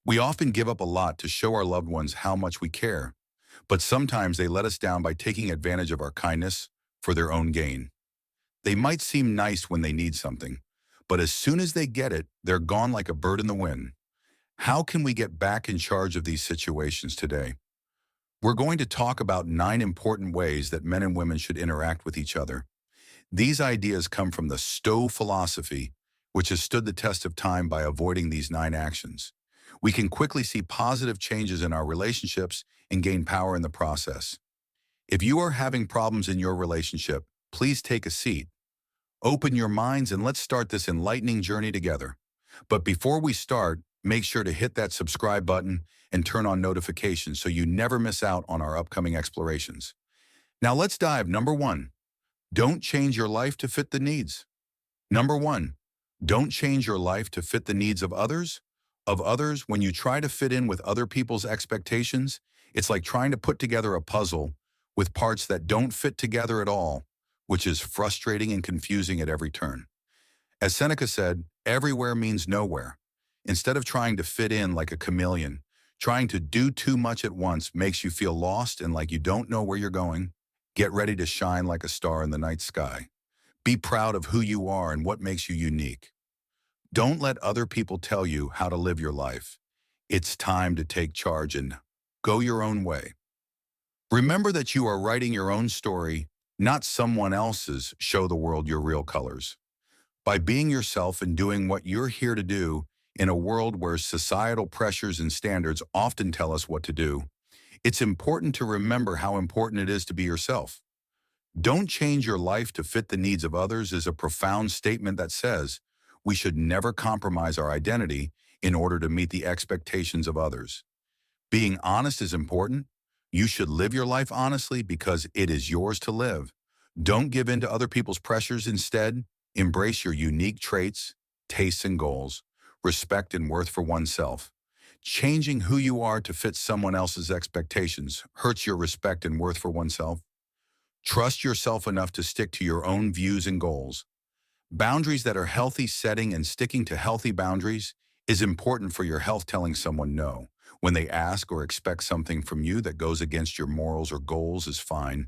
We often give up a lot to show our loved ones how much we care, but sometimes they let us down by taking advantage of our kindness for their own gain. They might seem nice when they need something, but as soon as they get it, they're gone like a bird in the wind. How can we get back in charge of these situations today? We're going to talk about 9 important ways that men and women should interact with each other. These ideas come from the Stoic philosophy, which has stood the test of time by avoiding these 9 actions. We can quickly see positive changes in our relationships and gain power in the process. If you are having problems in your relationship, please take a seat. Open your minds and let's start this enlightening journey together. But before we start, make sure to hit that subscribe button and turn on notifications so you never miss out on our upcoming explorations. Now let's dive. Number 1, don't change your life to fit the needs. Number 1, don't change your life to fit the needs of others. When you try to fit in with other people's expectations, it's like trying to put together a puzzle with parts that don't fit together at all, which is frustrating and confusing at every turn. As Seneca said, everywhere means nowhere. Instead of trying to fit in like a chameleon, trying to do too much at once makes you feel lost and like you don't know where you're going. Get ready to shine like a star in the night sky. Be proud of who you are and what makes you unique. Don't let other people tell you how to live your life. It's time to take charge and go your own way. Remember that you are writing your own story, not someone else's. Show the world your real colors. By being yourself and doing what you're here to do in a world where societal pressures and standards often tell us what to do, it's important to remember how important it is to be yourself. Don't change your life to fit the needs of others is a profound statement that says we should never compromise our identity in order to meet the expectations of others. Being honest is important. You should live your life honestly because it is yours to live. Don't give in to other people's pressures. Instead, embrace your unique traits, tastes, and goals, respect and worth for oneself. Changing who you are to fit someone else's expectations hurts your respect and worth for oneself. Trust yourself enough to stick to your own views and goals. Boundaries that are healthy. Setting and sticking to healthy boundaries is important for your health. Telling someone no when they ask or expect something from you that goes against your morals or goals is fine.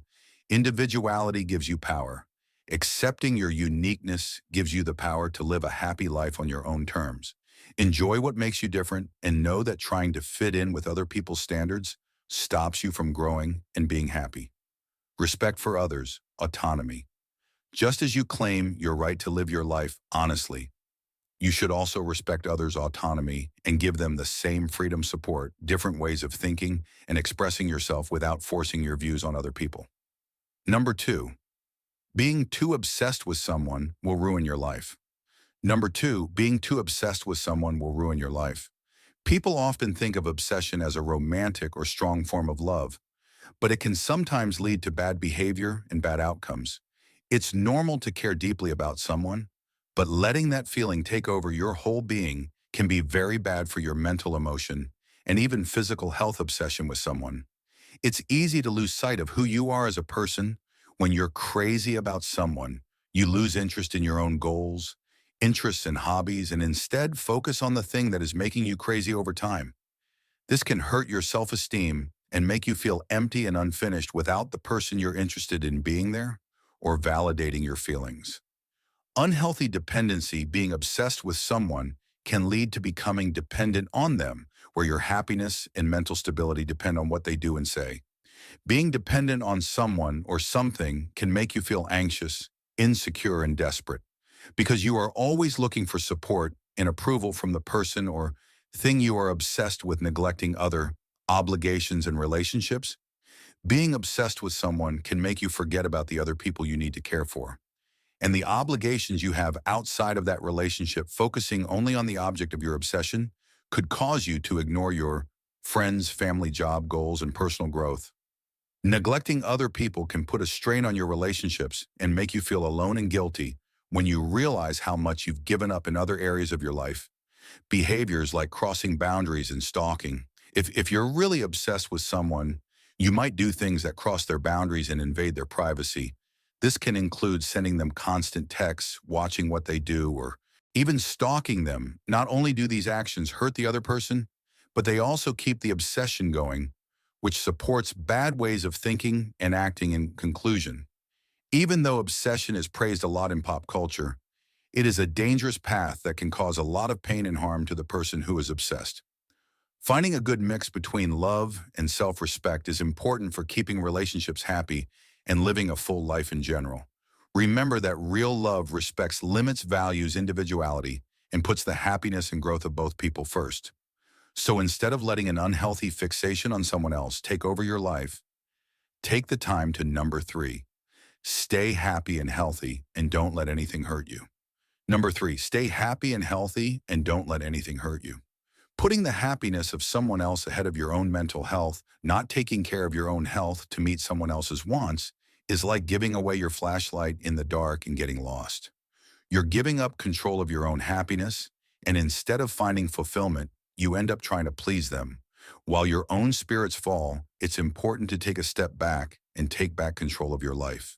Individuality gives you power. Accepting your uniqueness gives you the power to live a happy life on your own terms. Enjoy what makes you different and know that trying to fit in with other people's standards stops you from growing and being happy. Respect for others, autonomy. Just as you claim your right to live your life honestly, you should also respect others' autonomy and give them the same freedom. Support different ways of thinking and expressing yourself without forcing your views on other people. Number 2, being too obsessed with someone will ruin your life. Number 2, being too obsessed with someone will ruin your life. People often think of obsession as a romantic or strong form of love, but it can sometimes lead to bad behavior and bad outcomes. It's normal to care deeply about someone, but letting that feeling take over your whole being can be very bad for your mental, emotion, and even physical health. Obsession with someone. It's easy to lose sight of who you are as a person. When you're crazy about someone, you lose interest in your own goals, interests, and hobbies, and instead focus on the thing that is making you crazy over time. This can hurt your self-esteem and make you feel empty and unfinished without the person you're interested in being there or validating your feelings. Unhealthy dependency. Being obsessed with someone can lead to becoming dependent on them, where your happiness and mental stability depend on what they do and say. Being dependent on someone or something can make you feel anxious, insecure, and desperate because you are always looking for support and approval from the person or thing you are obsessed with. Neglecting other obligations and relationships. Being obsessed with someone can make you forget about the other people you need to care for and the obligations you have outside of that relationship. Focusing only on the object of your obsession could cause you to ignore your friends, family, job goals, and personal growth. Neglecting other people can put a strain on your relationships and make you feel alone and guilty when you realize how much you've given up in other areas of your life. Behaviors like crossing boundaries and stalking. If you're really obsessed with someone, you might do things that cross their boundaries and invade their privacy. This can include sending them constant texts, watching what they do, or even stalking them. Not only do these actions hurt the other person, but they also keep the obsession going, which supports bad ways of thinking and acting. In conclusion, even though obsession is praised a lot in pop culture, it is a dangerous path that can cause a lot of pain and harm to the person who is obsessed. Finding a good mix between love and self-respect is important for keeping relationships happy and living a full life in general. Remember that real love respects limits, values individuality, and puts the happiness and growth of both people first. So instead of letting an unhealthy fixation on someone else take over your life, take the time to number 3. Stay happy and healthy and don't let anything hurt you. Number 3, stay happy and healthy and don't let anything hurt you. Putting the happiness of someone else ahead of your own mental health, not taking care of your own health to meet someone else's wants, is like giving away your flashlight in the dark and getting lost. You're giving up control of your own happiness, and instead of finding fulfillment, you end up trying to please them. While your own spirits fall, it's important to take a step back and take back control of your life.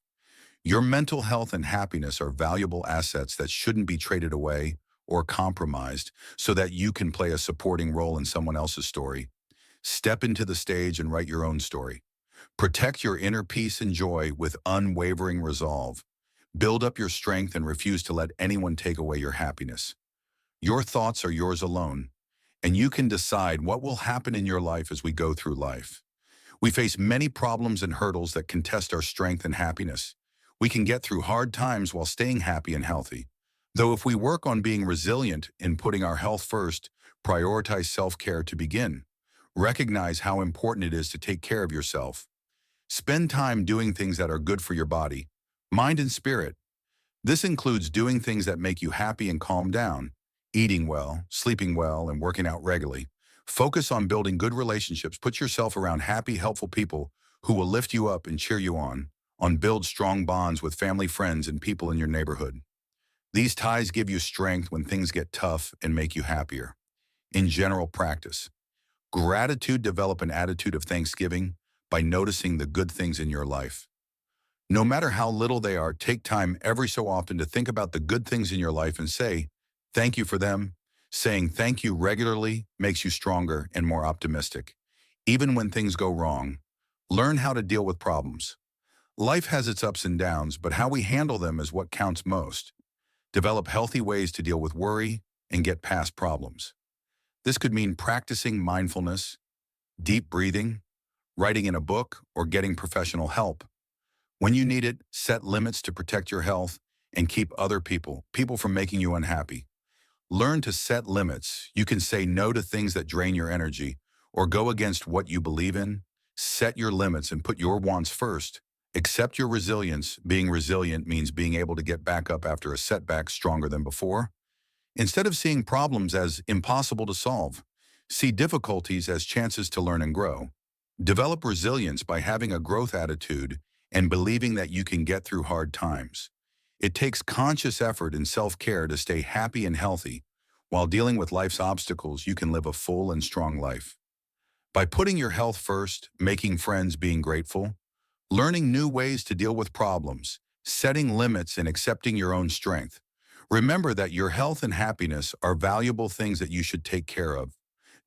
Your mental health and happiness are valuable assets that shouldn't be traded away or compromised so that you can play a supporting role in someone else's story. Step into the stage and write your own story. Protect your inner peace and joy with unwavering resolve. Build up your strength and refuse to let anyone take away your happiness. Your thoughts are yours alone, and you can decide what will happen in your life as we go through life. We face many problems and hurdles that can test our strength and happiness. We can get through hard times while staying happy and healthy. Though if we work on being resilient and putting our health first, prioritize self-care to begin. Recognize how important it is to take care of yourself. Spend time doing things that are good for your body, mind, and spirit. This includes doing things that make you happy and calm down, eating well, sleeping well, and working out regularly. Focus on building good relationships. Put yourself around happy, helpful people who will lift you up and cheer you on build strong bonds with family, friends, and people in your neighborhood. These ties give you strength when things get tough and make you happier. In general practice, gratitude. Develop an attitude of thanksgiving by noticing the good things in your life. No matter how little they are, take time every so often to think about the good things in your life and say, thank you for them. Saying thank you regularly makes you stronger and more optimistic. Even when things go wrong, learn how to deal with problems. Life has its ups and downs, but how we handle them is what counts most. Develop healthy ways to deal with worry and get past problems. This could mean practicing mindfulness, deep breathing, writing in a book, or getting professional help. When you need it, set limits to protect your health and keep other people from making you unhappy. Learn to set limits. You can say no to things that drain your energy or go against what you believe in. Set your limits and put your wants first. Accept your resilience. Being resilient means being able to get back up after a setback stronger than before. Instead of seeing problems as impossible to solve, see difficulties as chances to learn and grow. Develop resilience by having a growth attitude and believing that you can get through hard times. It takes conscious effort and self-care to stay happy and healthy. While dealing with life's obstacles, you can live a full and strong life. By putting your health first, making friends, being grateful, learning new ways to deal with problems, setting limits, and accepting your own strength. Remember that your health and happiness are valuable things that you should take care of.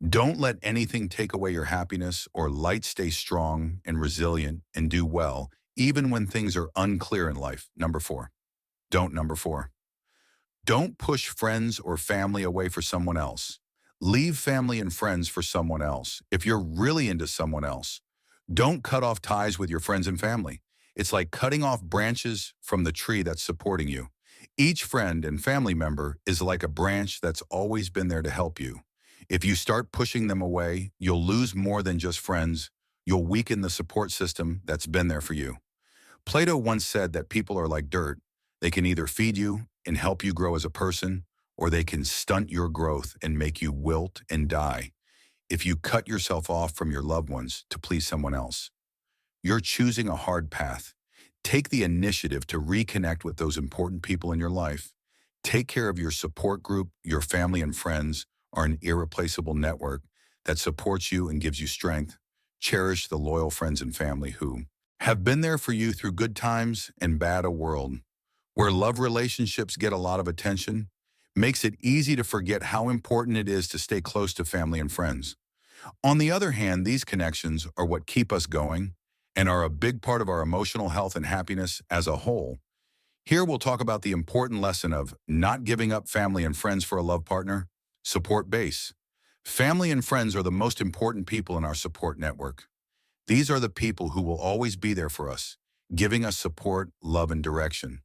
Don't let anything take away your happiness or light. Stay strong and resilient and do well, even when things are unclear in life. Number 4. Number 4. Don't push friends or family away for someone else. Leave family and friends for someone else. If you're really into someone else, don't cut off ties with your friends and family. It's like cutting off branches from the tree that's supporting you. Each friend and family member is like a branch that's always been there to help you. If you start pushing them away, you'll lose more than just friends. You'll weaken the support system that's been there for you. Plato once said that people are like dirt. They can either feed you and help you grow as a person, or they can stunt your growth and make you wilt and die. If you cut yourself off from your loved ones to please someone else, you're choosing a hard path. Take the initiative to reconnect with those important people in your life. Take care of your support group. Your family and friends are an irreplaceable network that supports you and gives you strength. Cherish the loyal friends and family who have been there for you through good times and bad. A world where love relationships get a lot of attention makes it easy to forget how important it is to stay close to family and friends. On the other hand, these connections are what keep us going and are a big part of our emotional health and happiness as a whole. Here we'll talk about the important lesson of not giving up family and friends for a love partner. Support base. Family and friends are the most important people in our support network. These are the people who will always be there for us, giving us support, love, and direction.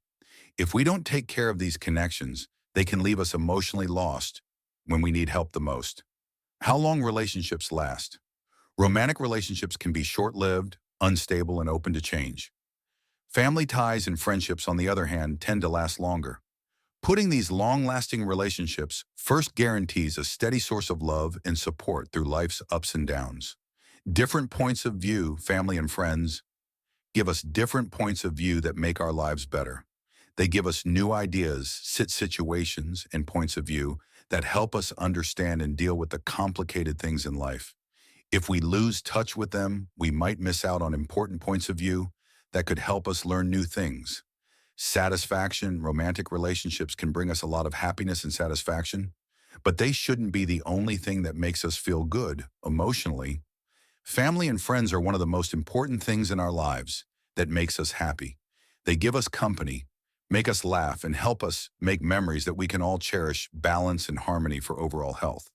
If we don't take care of these connections, they can leave us emotionally lost when we need help the most. How long relationships last? Romantic relationships can be short-lived, unstable, and open to change. Family ties and friendships, on the other hand, tend to last longer. Putting these long-lasting relationships first guarantees a steady source of love and support through life's ups and downs. Different points of view, family and friends, give us different points of view that make our lives better. They give us new ideas, situations, and points of view that help us understand and deal with the complicated things in life. If we lose touch with them, we might miss out on important points of view that could help us learn new things. Satisfaction, romantic relationships can bring us a lot of happiness and satisfaction, but they shouldn't be the only thing that makes us feel good emotionally. Family and friends are one of the most important things in our lives that makes us happy. They give us company, make us laugh, and help us make memories that we can all cherish, balance, and harmony for overall health.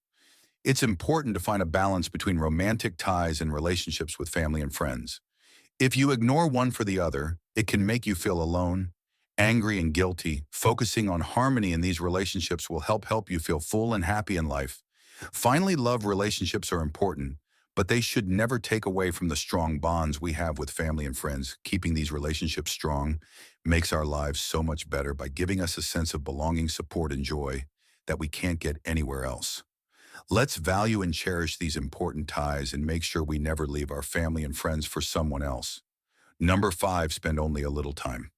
It's important to find a balance between romantic ties and relationships with family and friends. If you ignore one for the other, it can make you feel alone, angry, and guilty. Focusing on harmony in these relationships will help you feel full and happy in life. Finally, love relationships are important, but they should never take away from the strong bonds we have with family and friends. Keeping these relationships strong makes our lives so much better by giving us a sense of belonging, support, and joy that we can't get anywhere else. Let's value and cherish these important ties and make sure we never leave our family and friends for someone else. Number 5, spend only a little time.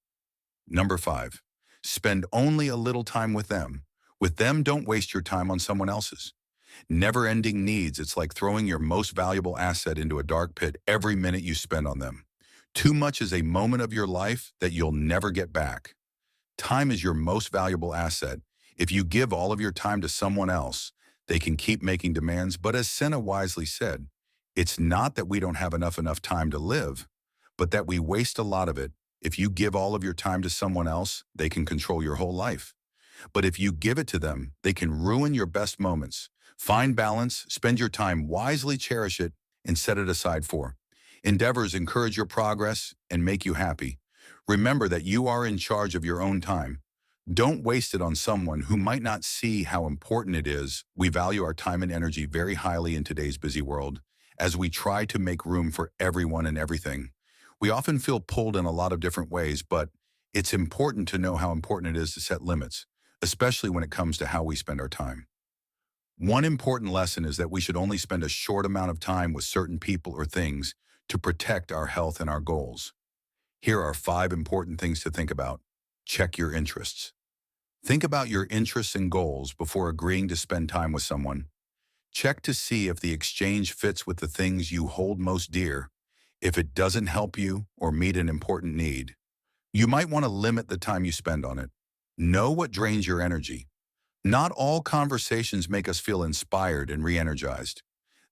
Number 5, spend only a little time with them. With them, don't waste your time on someone else's. Never-ending needs, it's like throwing your most valuable asset into a dark pit every minute you spend on them. Too much is a moment of your life that you'll never get back. Time is your most valuable asset. If you give all of your time to someone else, they can keep making demands, but as Senna wisely said, it's not that we don't have enough time to live, but that we waste a lot of it. If you give all of your time to someone else, they can control your whole life. But if you give it to them, they can ruin your best moments. Find balance, spend your time wisely, cherish it, and set it aside for endeavors encourage your progress and make you happy. Remember that you are in charge of your own time. Don't waste it on someone who might not see how important it is. We value our time and energy very highly in today's busy world as we try to make room for everyone and everything. We often feel pulled in a lot of different ways, but it's important to know how important it is to set limits, especially when it comes to how we spend our time. One important lesson is that we should only spend a short amount of time with certain people or things to protect our health and our goals. Here are 5 important things to think about. Check your interests. Think about your interests and goals before agreeing to spend time with someone. Check to see if the exchange fits with the things you hold most dear. If it doesn't help you or meet an important need, you might want to limit the time you spend on it. Know what drains your energy. Not all conversations make us feel inspired and re-energized.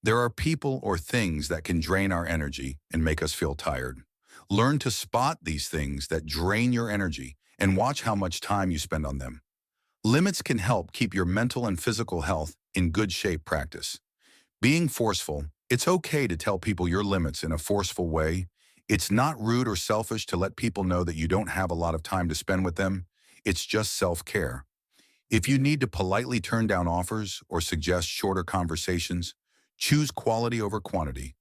There are people or things that can drain our energy and make us feel tired. Learn to spot these things that drain your energy and watch how much time you spend on them. Limits can help keep your mental and physical health in good shape. Practice being forceful. It's okay to tell people your limits in a forceful way. It's not rude or selfish to let people know that you don't have a lot of time to spend with them. It's just self-care. If you need to politely turn down offers or suggest shorter conversations, choose quality over quantity.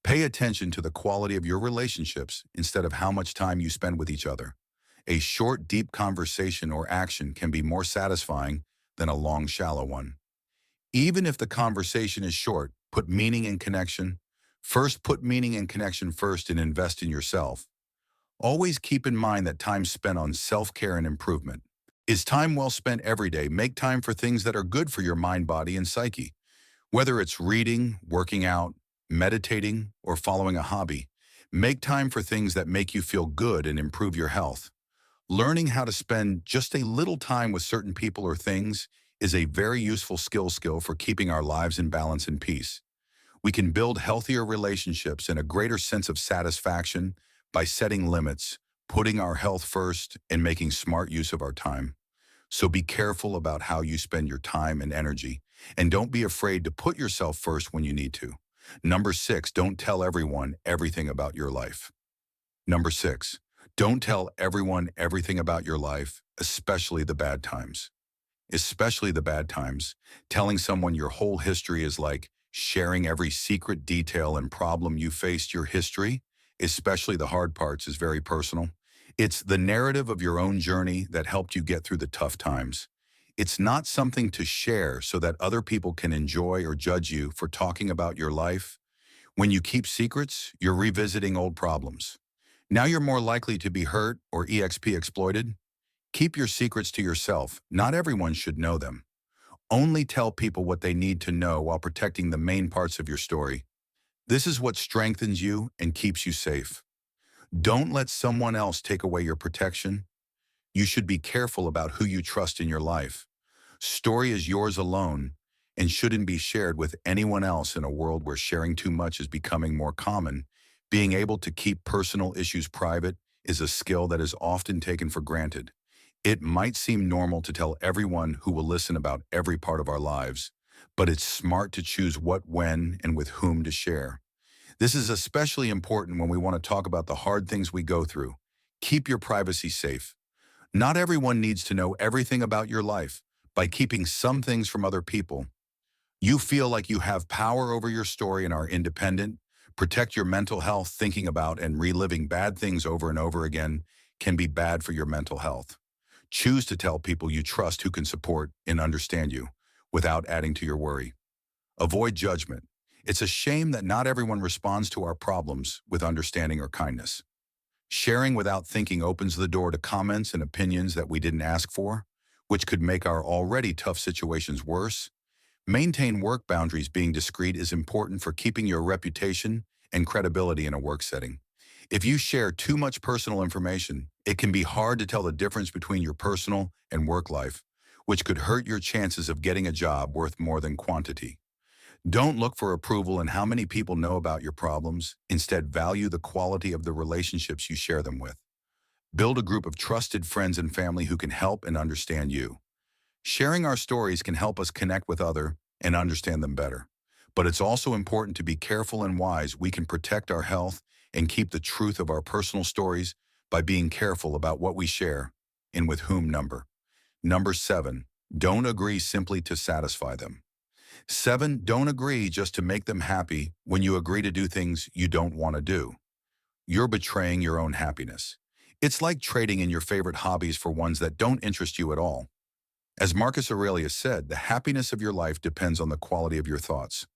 Pay attention to the quality of your relationships instead of how much time you spend with each other. A short, deep conversation or action can be more satisfying than a long, shallow one. Even if the conversation is short, put meaning and connection. First, put meaning and connection first and invest in yourself. Always keep in mind that time spent on self-care and improvement is time well spent every day. Make time for things that are good for your mind, body, and psyche. Whether it's reading, working out, meditating, or following a hobby, make time for things that make you feel good and improve your health. Learning how to spend just a little time with certain people or things is a very useful skill for keeping our lives in balance and peace. We can build healthier relationships and a greater sense of satisfaction by setting limits, putting our health first, and making smart use of our time. So be careful about how you spend your time and energy, and don't be afraid to put yourself first when you need to. Number 6, don't tell everyone everything about your life. Number 6, don't tell everyone everything about your life, especially the bad times. Especially the bad times. Telling someone your whole history is like sharing every secret detail and problem you faced. Your history, especially the hard parts, is very personal. It's the narrative of your own journey that helped you get through the tough times. It's not something to share so that other people can enjoy or judge you for talking about your life. When you keep secrets, you're revisiting old problems. Now you're more likely to be hurt or EXP exploited. Keep your secrets to yourself. Not everyone should know them. Only tell people what they need to know while protecting the main parts of your story. This is what strengthens you and keeps you safe. Don't let someone else take away your protection. You should be careful about who you trust in your life. Story is yours alone and shouldn't be shared with anyone else. In a world where sharing too much is becoming more common, being able to keep personal issues private is a skill that is often taken for granted. It might seem normal to tell everyone who will listen about every part of our lives, but it's smart to choose what, when, and with whom to share. This is especially important when we want to talk about the hard things we go through. Keep your privacy safe. Not everyone needs to know everything about your life. By keeping some things from other people, you feel like you have power over your story and are independent. Protect your mental health. Thinking about and reliving bad things over and over again can be bad for your mental health. Choose to tell people you trust who can support and understand you without adding to your worry. Avoid judgment. It's a shame that not everyone responds to our problems with understanding or kindness. Sharing without thinking opens the door to comments and opinions that we didn't ask for, which could make our already tough situations worse. Maintain work boundaries. Being discreet is important for keeping your reputation and credibility in a work setting. If you share too much personal information, it can be hard to tell the difference between your personal and work life, which could hurt your chances of getting a job worth more than quantity. Don't look for approval in how many people know about your problems. Instead, value the quality of the relationships you share them with. Build a group of trusted friends and family who can help and understand you. Sharing our stories can help us connect with others and understand them better. But it's also important to be careful and wise. We can protect our health and keep the truth of our personal stories by being careful about what we share and with whom. Number 7, don't agree simply to satisfy them. 7, don't agree just to make them happy. When you agree to do things you don't want to do, you're betraying your own happiness. It's like trading in your favorite hobbies for ones that don't interest you at all. As Marcus Aurelius said, the happiness of your life depends on the quality of your thoughts.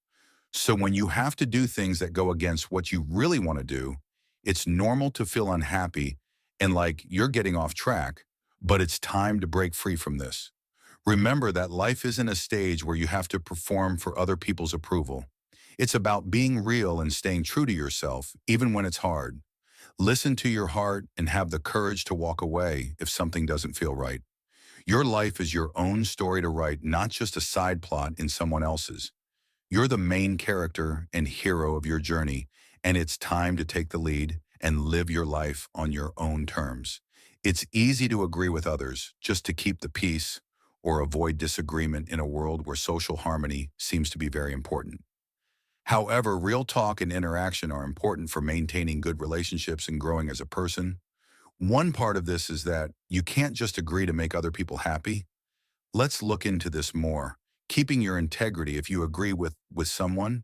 So when you have to do things that go against what you really want to do, it's normal to feel unhappy and like you're getting off track, but it's time to break free from this. Remember that life isn't a stage where you have to perform for other people's approval. It's about being real and staying true to yourself, even when it's hard. Listen to your heart and have the courage to walk away if something doesn't feel right. Your life is your own story to write, not just a side plot in someone else's. You're the main character and hero of your journey, and it's time to take the lead and live your life on your own terms. It's easy to agree with others just to keep the peace or avoid disagreement in a world where social harmony seems to be very important. However, real talk and interaction are important for maintaining good relationships and growing as a person. One part of this is that you can't just agree to make other people happy. Let's look into this more. Keeping your integrity. If you agree with someone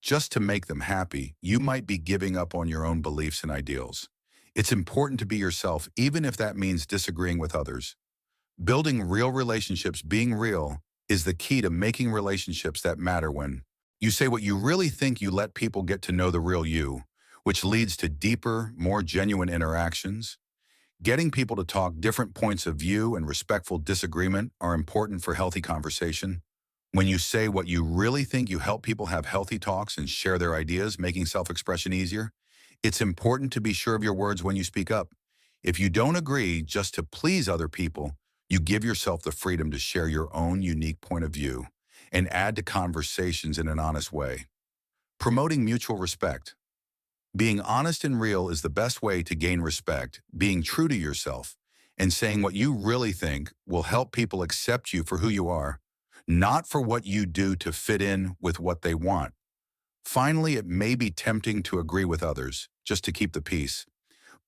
just to make them happy, you might be giving up on your own beliefs and ideals. It's important to be yourself, even if that means disagreeing with others. Building real relationships. Being real is the key to making relationships that matter. When you say what you really think, you let people get to know the real you, which leads to deeper, more genuine interactions. Getting people to talk. Different points of view and respectful disagreement are important for healthy conversation. When you say what you really think, you help people have healthy talks and share their ideas, making self-expression easier. It's important to be sure of your words when you speak up. If you don't agree just to please other people, you give yourself the freedom to share your own unique point of view and add to conversations in an honest way. Promoting mutual respect. Being honest and real is the best way to gain respect. Being true to yourself and saying what you really think will help people accept you for who you are, not for what you do to fit in with what they want. Finally, it may be tempting to agree with others just to keep the peace,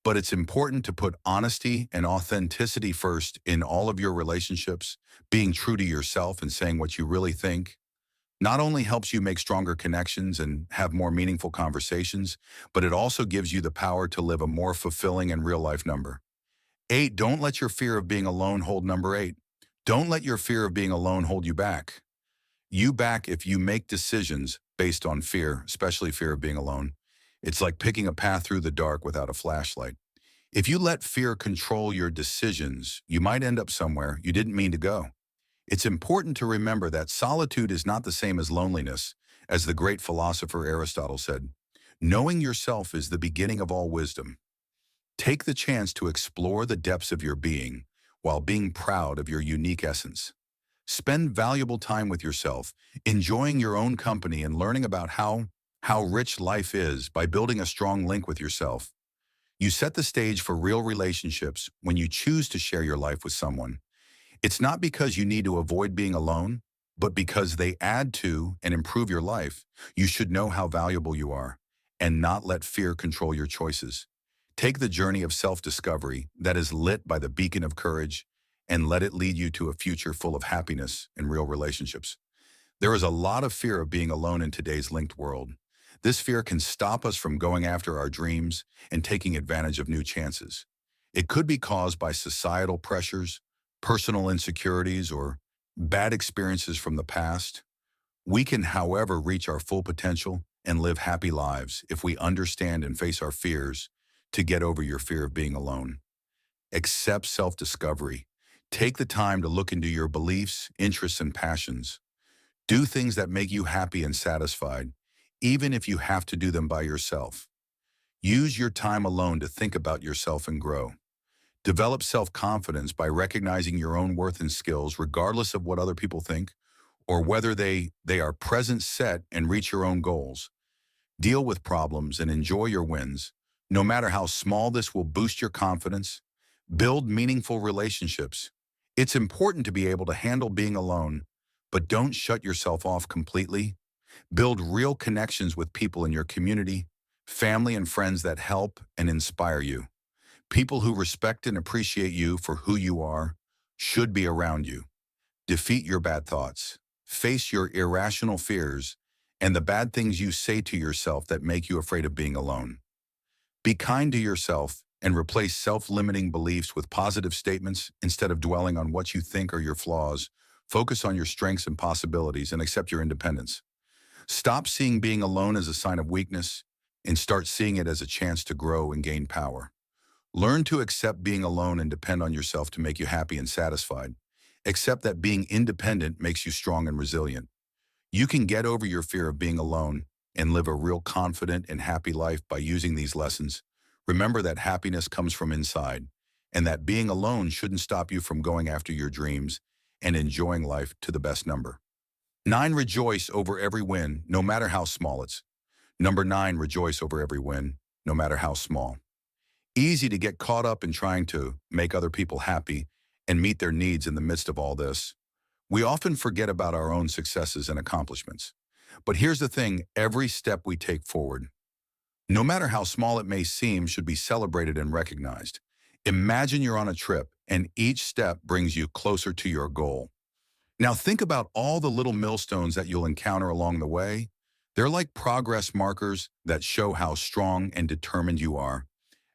but it's important to put honesty and authenticity first in all of your relationships. Being true to yourself and saying what you really think not only helps you make stronger connections and have more meaningful conversations, but it also gives you the power to live a more fulfilling and real-life number. 8, don't let your fear of being alone hold number 8. Don't let your fear of being alone hold you back. You back if you make decisions based on fear, especially fear of being alone. It's like picking a path through the dark without a flashlight. If you let fear control your decisions, you might end up somewhere you didn't mean to go. It's important to remember that solitude is not the same as loneliness, as the great philosopher Aristotle said. Knowing yourself is the beginning of all wisdom. Take the chance to explore the depths of your being while being proud of your unique essence. Spend valuable time with yourself, enjoying your own company and learning about how rich life is by building a strong link with yourself. You set the stage for real relationships when you choose to share your life with someone. It's not because you need to avoid being alone, but because they add to and improve your life. You should know how valuable you are and not let fear control your choices. Take the journey of self-discovery that is lit by the beacon of courage and let it lead you to a future full of happiness and real relationships. There is a lot of fear of being alone in today's linked world. This fear can stop us from going after our dreams and taking advantage of new chances. It could be caused by societal pressures, personal insecurities, or bad experiences from the past. We can, however, reach our full potential and live happy lives if we understand and face our fears to get over your fear of being alone. Accept self-discovery. Take the time to look into your beliefs, interests, and passions. Do things that make you happy and satisfied, even if you have to do them by yourself. Use your time alone to think about yourself and grow. Develop self-confidence by recognizing your own worth and skills regardless of what other people think or whether they are present, set, and reach your own goals. Deal with problems and enjoy your wins. No matter how small, this will boost your confidence. Build meaningful relationships. It's important to be able to handle being alone, but don't shut yourself off completely. Build real connections with people in your community, family and friends that help and inspire you. People who respect and appreciate you for who you are should be around you. Defeat your bad thoughts. Face your irrational fears and the bad things you say to yourself that make you afraid of being alone. Be kind to yourself and replace self-limiting beliefs with positive statements instead of dwelling on what you think are your flaws. Focus on your strengths and possibilities and accept your independence. Stop seeing being alone as a sign of weakness and start seeing it as a chance to grow and gain power. Learn to accept being alone and depend on yourself to make you happy and satisfied. Accept that being independent makes you strong and resilient. You can get over your fear of being alone and live a real confident and happy life by using these lessons. Remember that happiness comes from inside, and that being alone shouldn't stop you from going after your dreams and enjoying life to the best number. 9, rejoice over every win, no matter how small it's. Number 9, rejoice over every win, no matter how small. Easy to get caught up in trying to make other people happy and meet their needs in the midst of all this. We often forget about our own successes and accomplishments. But here's the thing, every step we take forward, no matter how small it may seem, should be celebrated and recognized. Imagine you're on a trip and each step brings you closer to your goal. Now think about all the little millstones that you'll encounter along the way. They're like progress markers that show how strong and determined you are.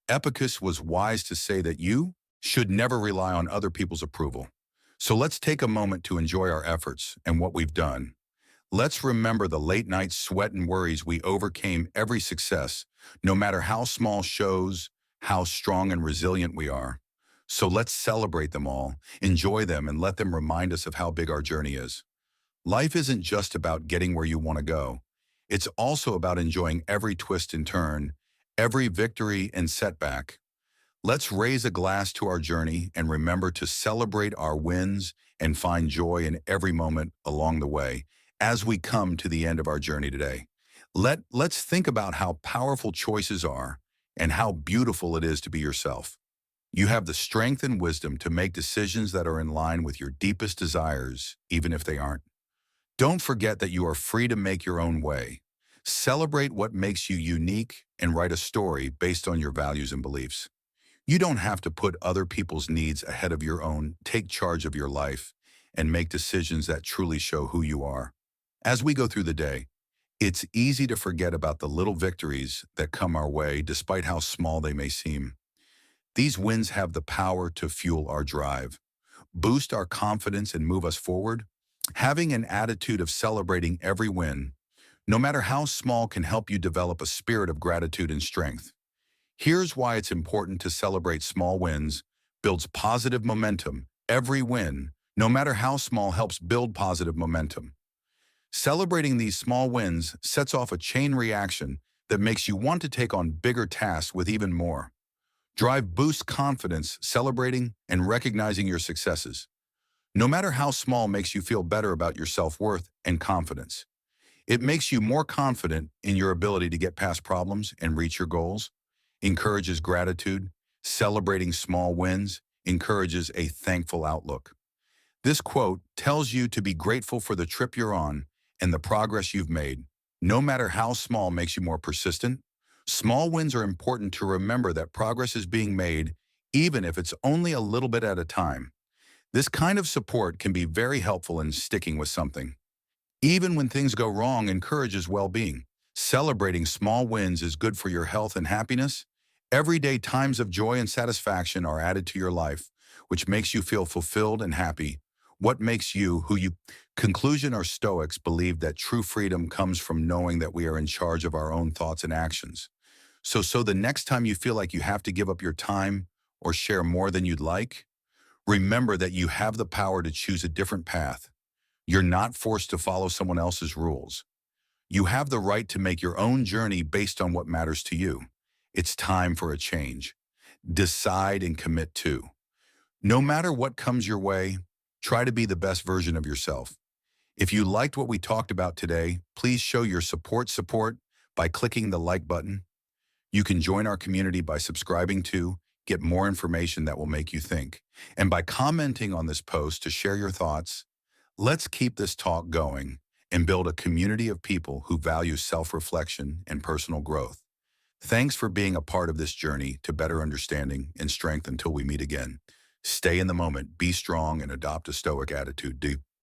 Epicus was wise to say that you should never rely on other people's approval. So let's take a moment to enjoy our efforts and what we've done. Let's remember the late night sweat and worries we overcame. Every success, no matter how small, shows how strong and resilient we are. So let's celebrate them all, enjoy them, and let them remind us of how big our journey is. Life isn't just about getting where you want to go. It's also about enjoying every twist and turn, every victory and setback. Let's raise a glass to our journey and remember to celebrate our wins and find joy in every moment along the way as we come to the end of our journey today. Let's think about how powerful choices are and how beautiful it is to be yourself. You have the strength and wisdom to make decisions that are in line with your deepest desires, even if they aren't. Don't forget that you are free to make your own way. Celebrate what makes you unique and write a story based on your values and beliefs. You don't have to put other people's needs ahead of your own. Take charge of your life and make decisions that truly show who you are. As we go through the day, it's easy to forget about the little victories that come our way despite how small they may seem. These wins have the power to fuel our drive, boost our confidence and move us forward. Having an attitude of celebrating every win, no matter how small, can help you develop a spirit of gratitude and strength. Here's why it's important to celebrate small wins. Builds positive momentum. Every win, no matter how small, helps build positive momentum. Celebrating these small wins sets off a chain reaction that makes you want to take on bigger tasks with even more. Drive boosts confidence. Celebrating and recognizing your successes, no matter how small, makes you feel better about your self-worth and confidence. It makes you more confident in your ability to get past problems and reach your goals. Encourages gratitude. Celebrating small wins encourages a thankful outlook. This quote tells you to be grateful for the trip you're on and the progress you've made. No matter how small, makes you more persistent. Small wins are important to remember that progress is being made, even if it's only a little bit at a time. This kind of support can be very helpful in sticking with something. Even when things go wrong, encourages well-being. Celebrating small wins is good for your health and happiness. Everyday times of joy and satisfaction are added to your life, which makes you feel fulfilled and happy. What makes you who you? Conclusion: our Stoics believe that true freedom comes from knowing that we are in charge of our own thoughts and actions. So the next time you feel like you have to give up your time or share more than you'd like, remember that you have the power to choose a different path. You're not forced to follow someone else's rules. You have the right to make your own journey based on what matters to you. It's time for a change. Decide and commit to. No matter what comes your way, try to be the best version of yourself. If you liked what we talked about today, please show your support by clicking the like button. You can join our community by subscribing to get more information that will make you think, and by commenting on this post to share your thoughts. Let's keep this talk going and build a community of people who value self-reflection and personal growth. Thanks for being a part of this journey to better understanding and strength. Until we meet again, stay in the moment, be strong, and adopt a stoic attitude.